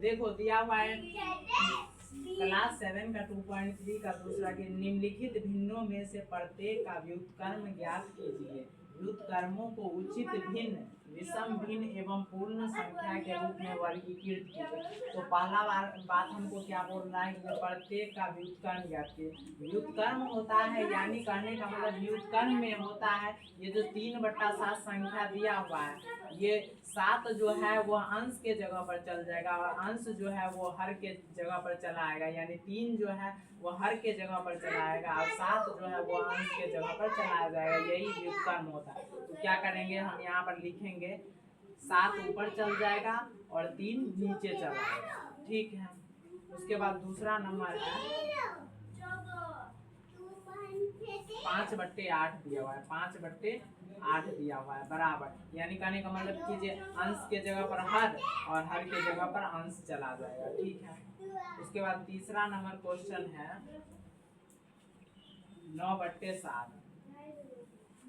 देखो दिया हुआ है क्लास 7 का 2.3 का दूसरा के निम्नलिखित भिन्नों में से प्रत्येक का व्युत्क्रम ज्ञात कीजिए। व्युत्क्रमों को उचित भिन्न, विषम भिन्न एवं पूर्ण संख्या के रूप में वर्गीकृत कीजिए। तो पहला बात हमको क्या बोल रहा है कि प्रत्येक का व्युत्क्रम ज्ञात कीजिए। व्युत्क्रम होता है यानी कहने का मतलब व्युत्क्रम में होता है ये जो 3/7 संख्या दिया हुआ है, ये 7 जो है वो अंश के जगह पर चल जाएगा और अंश जो है वो हर के जगह पर चला आएगा, यानी 3 जो है वो हर के जगह पर चला आएगा और 7 जो है वो अंश के जगह पर चला जाएगा। यही व्युत्क्रम होता है। तो क्या करेंगे हम यहाँ पर लिखेंगे 7 ऊपर चल जाएगा और 3 नीचे चला आएगा। ठीक है। उसके बाद दूसरा नंबर है 5/8 दिया हुआ है। 5/8 दिया हुआ है बराबर, यानी कहने का मतलब कीजिए अंश के जगह पर हर और हर के जगह पर अंश चला जाएगा। ठीक है। उसके बाद तीसरा नंबर क्वेश्चन है 9/7।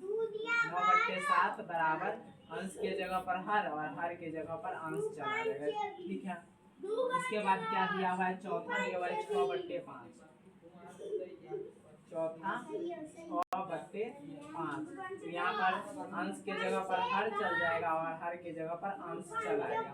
9/7 बराबर अंश के जगह पर हर और हर के जगह पर अंश चला जाएगा। ठीक है। उसके बाद क्या दिया हुआ है, चौथा दिया हुआ है 6/5। चौथा 6/5। यहाँ पर अंश के जगह पर हर चल जाएगा और हर के जगह पर अंश चलाएगा।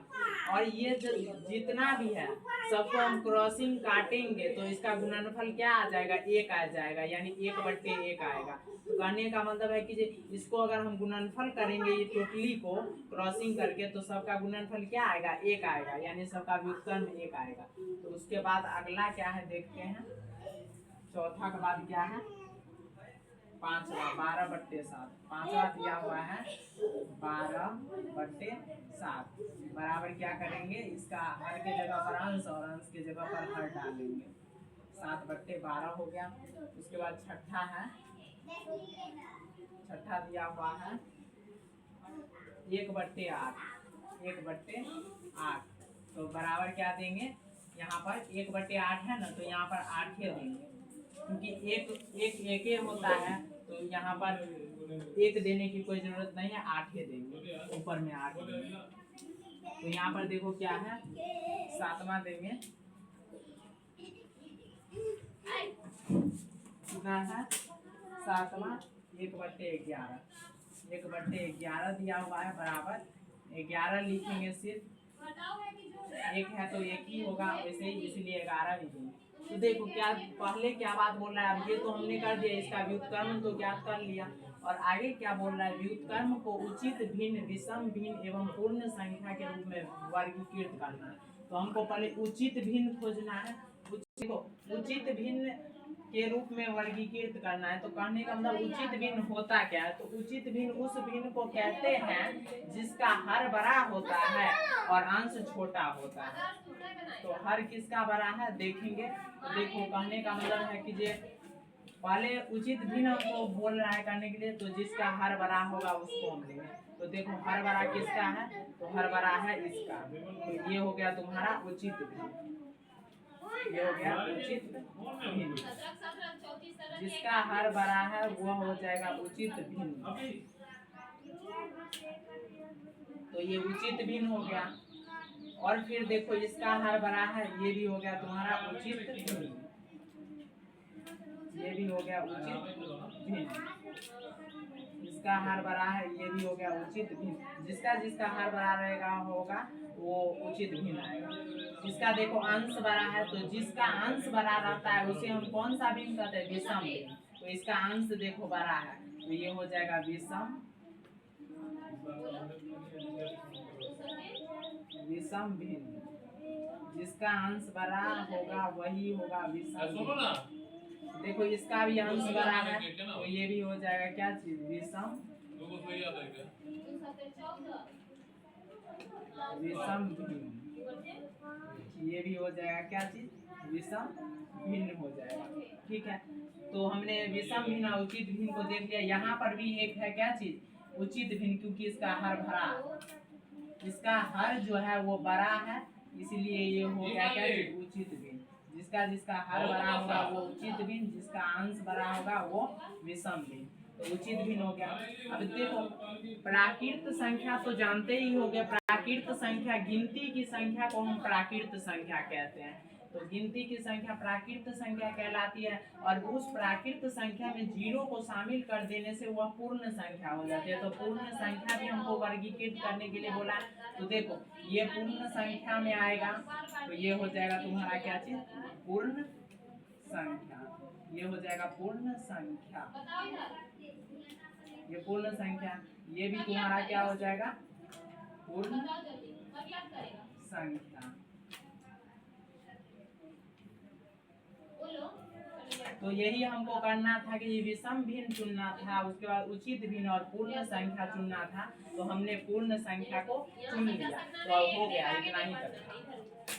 और ये जितना भी है सबको हम क्रॉसिंग काटेंगे तो इसका गुणनफल क्या आ जाएगा, 1 आ जाएगा, यानी 1/1 आएगा। तो कहने का मतलब है कि इसको अगर हम गुणनफल करेंगे ये टोटली को क्रॉसिंग करके तो सबका गुणनफल क्या आएगा, 1 आएगा, यानी सबका व्युत्क्रम 1 आएगा। तो उसके बाद अगला क्या है देखते हैं। चौथा के बाद क्या है, पांचवा 12/7। पांचवा दिया हुआ है 12/7 बराबर क्या करेंगे, इसका हर के जगह पर अंश और अंश के जगह पर हर डालेंगे। 7/12 हो गया। उसके बाद छठा है, छठा दिया हुआ है 1/8। 1/8 तो बराबर क्या देंगे, यहाँ पर 1/8 है ना, तो यहाँ पर 8 देंगे, क्योंकि एक होता है तो यहाँ पर 1 देने की कोई जरूरत नहीं है, 8 देंगे, ऊपर में 8 देंगे। तो यहाँ पर देखो क्या है, 7वां देंगे, कितना है 7वां 1/11। 1/11 दिया हुआ है बराबर 11 लिखेंगे, सिर्फ एक है तो एक ही होगा, वैसे ही इसलिए 11 लिखेंगे। तो देखो क्या पहले क्या बात बोल रहा है, अब ये तो हमने कर दिया, इसका व्युत्क्रम तो ज्ञात कर लिया, और आगे क्या बोल रहा है, व्युत्क्रम को उचित भिन्न, विषम भिन्न एवं पूर्ण संख्या के रूप में वर्गीकृत करना है। तो हमको पहले उचित भिन्न खोजना है। उचित भिन्न के रूप में वर्गीकृत करना है। तो कहने का मतलब उचित भिन्न होता क्या है, तो उचित भिन्न उस भिन्न को कहते हैं जिसका हर बड़ा होता है और अंश छोटा होता है। तो हर किसका बड़ा है देखेंगे, तो देखो कहने का मतलब है कि जे पहले उचित भिन्न को बोल रहा है करने के लिए, तो जिसका हर बड़ा होगा उसको हम लेंगे। तो देखो हर बड़ा किसका है, तो हर बड़ा है इसका, तो ये हो गया तुम्हारा उचित भिन्न। ये हो गया उचित भिन्न, जिसका हर बड़ा है वो हो जाएगा उचित भिन्न। तो ये उचित भिन्न हो गया। और फिर देखो इसका हर बड़ा है, ये भी हो गया तुम्हारा उचित भिन्न, ये भी हो गया उचित भिन्न। इसका हर बड़ा है, ये भी हो गया उचित भिन्न। जिसका जिसका हर बड़ा रहेगा होगा वो उचित भिन्न आएगा। इसका देखो अंश बड़ा है, तो जिसका अंश बड़ा रहता है उसे हम कौन सा भिन्न कहते हैं, विषम भिन्न। तो इसका अंश देखो बड़ा है, तो ये हो जाएगा विषम भिन्न। जिसका अंश बड़ा होगा वही होगा विषम भिन्न। देखो इसका भी अंश बड़ा है, तो ये भी हो जाएगा क्या चीज, विषम भिन्न। ये भी हो जाएगा क्या चीज, विषम भिन्न हो जाएगा। ठीक है। तो हमने विषम भिन्न और उचित भिन्न को देख लिया। यहाँ पर भी एक है क्या चीज, उचित भिन्न, क्योंकि इसका हर भरा, इसका हर जो है वो बड़ा है, इसलिए ये हो गया क्या चीज, उचित भिन्न। जिसका जिसका हर बड़ा होगा वो उचित भिन्न, जिसका अंश बड़ा होगा वो विषम भिन्न। तो उचित भिन्न हो गया। अब देखो प्राकृत संख्या तो जानते ही हो गए, प्राकृत संख्या गिनती की संख्या को हम प्राकृत संख्या कहते हैं। तो गिनती की संख्या प्राकृत संख्या कहलाती है, और उस प्राकृत संख्या में जीरो को शामिल कर देने से वह पूर्ण संख्या हो जाती है। तो पूर्ण संख्या भी हमको वर्गीकृत करने के लिए बोला। तो देखो ये पूर्ण संख्या में आएगा, तो ये हो जाएगा तुम्हारा क्या चीज, पूर्ण संख्या। ये हो जाएगा पूर्ण संख्या, ये पूर्ण संख्या। ये भी तुम्हारा क्या हो जाएगा, पूर्ण संख्या। तो यही हमको करना था कि विषम भिन्न चुनना था, उसके बाद उचित भिन्न और पूर्ण संख्या चुनना था। तो हमने पूर्ण संख्या को चुन लिया, तो अब हो गया, इतना ही करना।